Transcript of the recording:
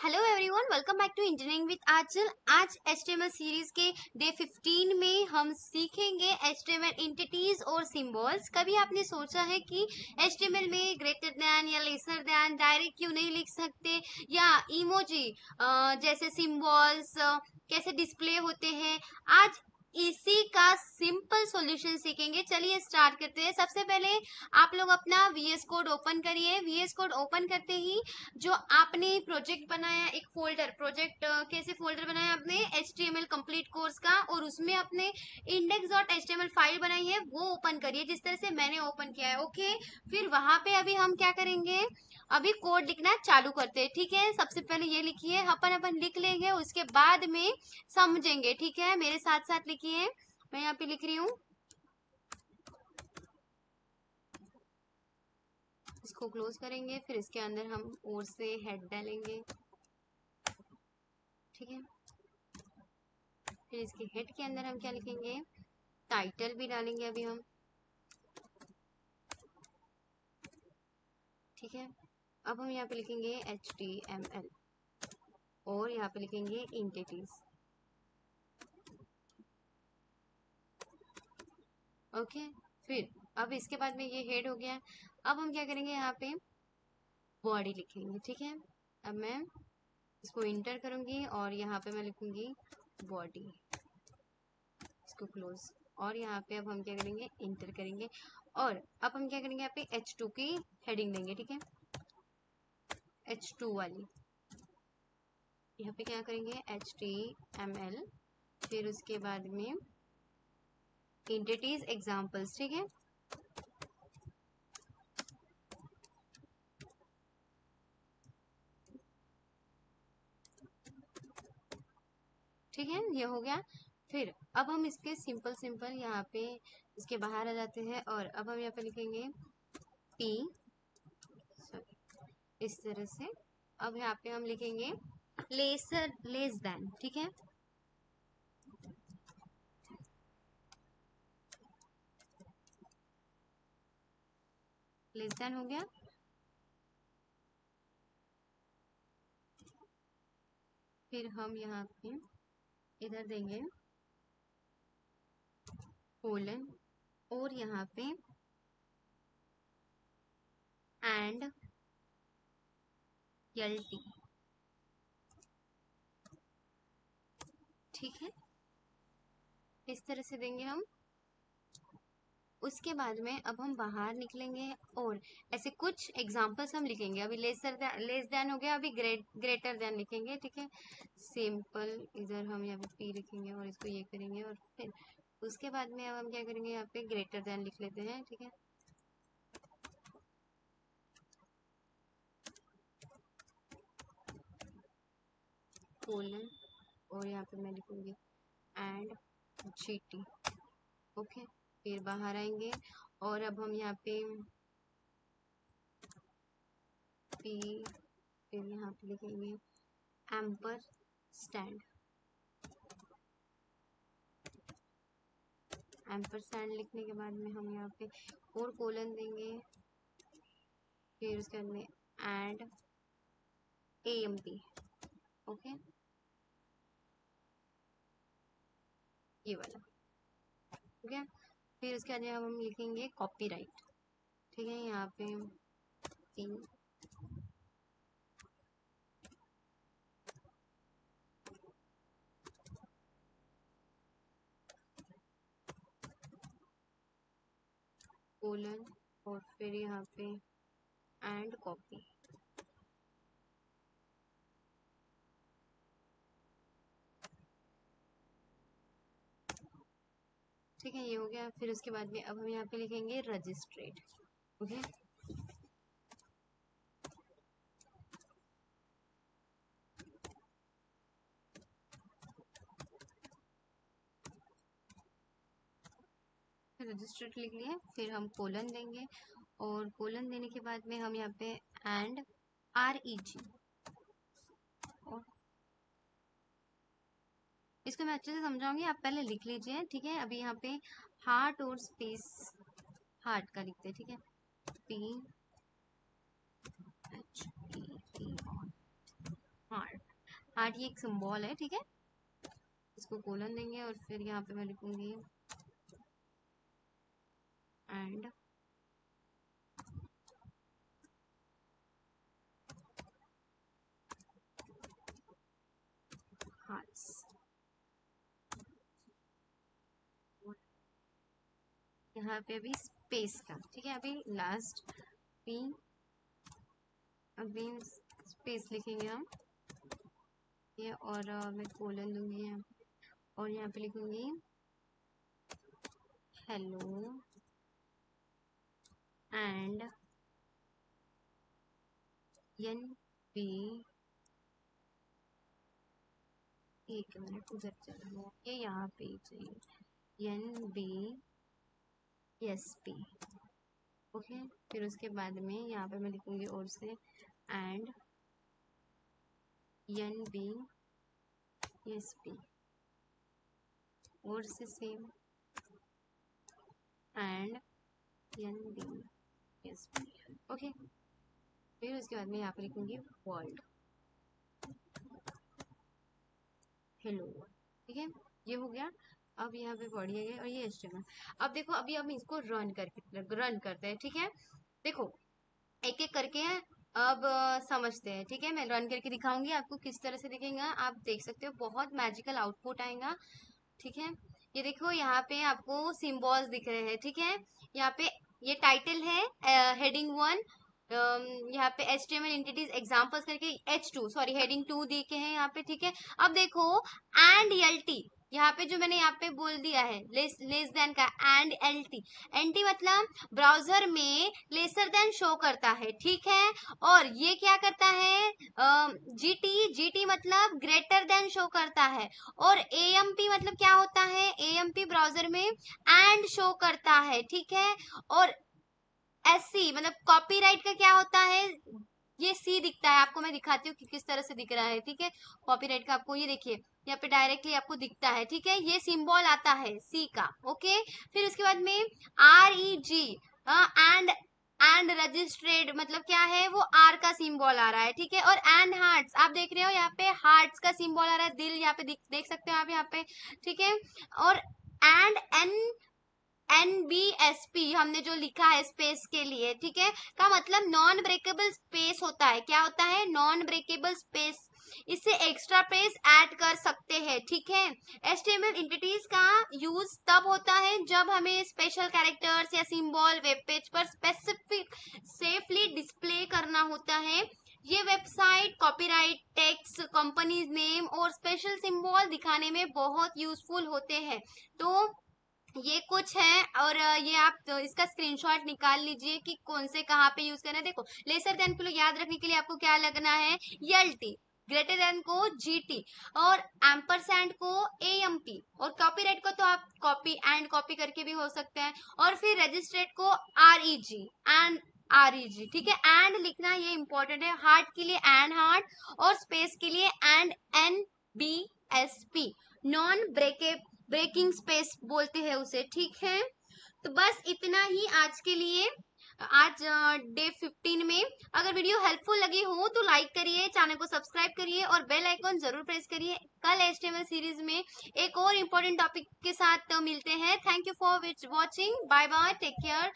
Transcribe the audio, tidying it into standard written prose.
Hello everyone, welcome back to engineering with Aanchal. आज HTML series के day 15 में हम सीखेंगे HTML एंटिटीज और सिंबल्स। कभी आपने सोचा है कि HTML में ग्रेटर दैन या लेसर दैन डायरेक्ट क्यों नहीं लिख सकते, या इमोजी जैसे सिंबल्स कैसे डिस्प्ले होते हैं? आज इसी का सिंपल सॉल्यूशन सीखेंगे। चलिए स्टार्ट करते हैं। सबसे पहले आप लोग अपना VS कोड ओपन करिए। VS कोड ओपन करते ही जो आपने प्रोजेक्ट बनाया, एक फोल्डर प्रोजेक्ट कैसे फोल्डर बनाया आपने HTML कंप्लीट कोर्स का, और उसमें अपने index.html फाइल बनाई है, वो ओपन करिए जिस तरह से मैंने ओपन किया है। ओके, फिर वहां पे अभी हम क्या करेंगे, अभी कोड लिखना चालू करते हैं। ठीक है, सबसे पहले ये लिखिए, अपन लिख लेंगे, उसके बाद में समझेंगे। ठीक है, मेरे साथ साथ लिखिए। मैं यहाँ पे लिख रही हूँ, इसको क्लोज करेंगे, फिर इसके अंदर हम और से हेड डालेंगे। ठीक है, फिर इसके हेड के अंदर हम क्या लिखेंगे, टाइटल भी डालेंगे अभी हम। ठीक है, अब हम यहाँ पे लिखेंगे HTML और यहाँ पे लिखेंगे एंटिटीज। ओके, फिर अब इसके बाद में ये हेड हो गया। अब हम क्या करेंगे, यहाँ पे बॉडी लिखेंगे। ठीक है, अब मैं इसको इंटर करूंगी और यहाँ पे मैं लिखूंगी बॉडी, इसको क्लोज, और यहाँ पे अब हम क्या करेंगे, इंटर करेंगे, और अब हम क्या करेंगे, यहाँ पे H2 की हेडिंग देंगे। ठीक है, H2 वाली, यहाँ पे क्या करेंगे HTML, फिर उसके बाद में एंटिटीज एग्जांपल्स। ठीक है, ठीक है, ये हो गया। फिर अब हम इसके सिंपल सिंपल यहाँ पे इसके बाहर आ जाते हैं, और अब हम यहाँ पे लिखेंगे P, सॉरी, इस तरह से। अब यहाँ पे हम लिखेंगे लेसर लेस देन। ठीक है, लेस देन हो गया। फिर हम यहाँ पे इधर देंगे कोलन, और यहाँ पे एंड LT। ठीक है, इस तरह से देंगे हम। उसके बाद में अब हम बाहर निकलेंगे और ऐसे कुछ एग्जांपल्स हम लिखेंगे। अभी लेस देन हो गया, अभी ग्रेटर देन लिखेंगे। ठीक है, सिंपल, इधर हम यहाँ पे P लिखेंगे और इसको ये करेंगे, और फिर उसके बाद में अब हम क्या करेंगे, यहाँ पे ग्रेटर देन लिख लेते हैं। ठीक है, कोलन, और यहाँ पे मैं लिखूंगी एंड GT। ओके, फिर बाहर आएंगे और अब हम यहाँ पे P, फिर यहाँ पे लिखेंगे एम्पर स्टैंड, एम्परसैंड लिखने के बाद में हम यहाँ पे और कोलन देंगे, फिर उसके बाद में एंड AMP। ओके, ये वाला हो गया। फिर उसके बाद हम लिखेंगे कॉपीराइट। ठीक है, यहाँ पे P, कोलन, और फिर यहाँ पे एंड कॉपी। ठीक है, ये हो गया। फिर उसके बाद में अब हम यहाँ पे लिखेंगे रजिस्ट्रेट। ओके, रजिस्ट्रेट लिख लिया। फिर हम कोलन देंगे, और कोलन देने के बाद में हम यहाँ पे एंड REG, और इसको मैं अच्छे से समझाऊंगी, आप पहले लिख लीजिए। ठीक है, अभी यहाँ पे हार्ट और स्पेस हार्ट का लिखते हैं। ठीक है, PHEAT हार्ट, हार्ट ये एक सिंबल है, ठीक है। इसको कोलन देंगे और फिर यहाँ पे मैं लिखूंगी एंड हार्ट्स। यहाँ पे अभी स्पेस का, ठीक है, अभी लास्ट पी, अभी स्पेस लिखेंगे हम ये, और मैं कोलन दूंगी यहाँ पे, और यहाँ पे लिखूंगी हेलो एंड एन बी, एक मिनट उधर चला गया, ये यहाँ पे ही चाहिए, N B S P, okay. फिर उसके बाद में यहाँ पे मैं लिखूंगी और से and N B S P, और से same and N B S P, okay. फिर उसके बाद में यहाँ पे लिखूंगी वर्ल्ड, हेलो, ठीक है, ये हो गया। अब यहाँ पे बॉडी है और ये HTML। अब देखो अभी हम इसको रन करते हैं, ठीक है। देखो एक एक करके अब समझते हैं, ठीक है। मैं रन करके दिखाऊंगी आपको किस तरह से दिखेगा, आप देख सकते हो बहुत मैजिकल आउटपुट आएगा, ठीक है। ये देखो यहाँ पे आपको सिंबल्स दिख रहे हैं, ठीक है। यहाँ पे ये टाइटल है हेडिंग 1, यहाँ पे HTML एंटिटीज एग्जांपल्स करके H2 सॉरी हेडिंग 2 दी के हैं यहाँ पे, ठीक है। अब देखो एंड LT, यहाँ पे जो मैंने यहाँ पे बोल दिया है लेस देन का एंड LT मतलब ब्राउजर में लेसर देन शो करता है, ठीक है। और ये क्या करता है, GT मतलब ग्रेटर देन शो करता है, और AMP मतलब क्या होता है, AMP ब्राउजर में एंड शो करता है, ठीक है। और SC मतलब कॉपीराइट का क्या होता है, ये C दिखता है आपको, मैं दिखाती हूँ कि किस तरह से दिख रहा है, ठीक है। कॉपीराइट का आपको ये देखिए यहाँ पे डायरेक्टली आपको दिखता है, ठीक है, ये सिंबल आता है C का, ओके। फिर उसके बाद में REG एंड रजिस्ट्रेड मतलब क्या है, वो R का सिंबल आ रहा है, ठीक है। और एंड हार्ट्स आप देख रहे हो यहाँ पे हार्ट्स का सिंबल आ रहा है, दिल यहाँ पे देख सकते हो आप यहाँ पे, ठीक है। और एंड NBSP हमने जो लिखा है स्पेस के लिए, ठीक है, का मतलब नॉन ब्रेकेबल स्पेस होता है, क्या होता है, नॉन ब्रेकेबल स्पेस, इससे एक्स्ट्रा स्पेस ऐड कर सकते हैं, ठीक है। HTML एंटिटीज का यूज तब होता है जब हमें स्पेशल कैरेक्टर्स या सिंबल वेब पेज पर स्पेसिफिक सेफली डिस्प्ले करना होता है। ये website copyright text companies name और स्पेशल सिंबल दिखाने में बहुत यूजफुल होते हैं। तो ये कुछ है, और ये आप तो इसका स्क्रीनशॉट निकाल लीजिए कि कौन से कहाँ पे यूज करना है। देखो लेसर देन को याद रखने के लिए आपको क्या लगना है, LT, ग्रेटर देन को GT, और एम्परसैंड को AMP, और कॉपीराइट को तो आप कॉपी एंड कॉपी करके भी हो सकते हैं, और फिर रजिस्ट्रेट को REG, ठीक है। एंड लिखना ये इंपॉर्टेंट है, हार्ट के लिए एंड हार्ट, और स्पेस के लिए and NBSP, non breaking space बोलते हैं उसे, ठीक है। तो बस इतना ही आज के लिए, आज डे 15 में। अगर वीडियो हेल्पफुल लगी हो तो लाइक करिए, चैनल को सब्सक्राइब करिए और बेल आइकॉन जरूर प्रेस करिए। कल HTML सीरीज में एक और इम्पोर्टेंट टॉपिक के साथ मिलते हैं। Thank you for watching, bye bye, take care.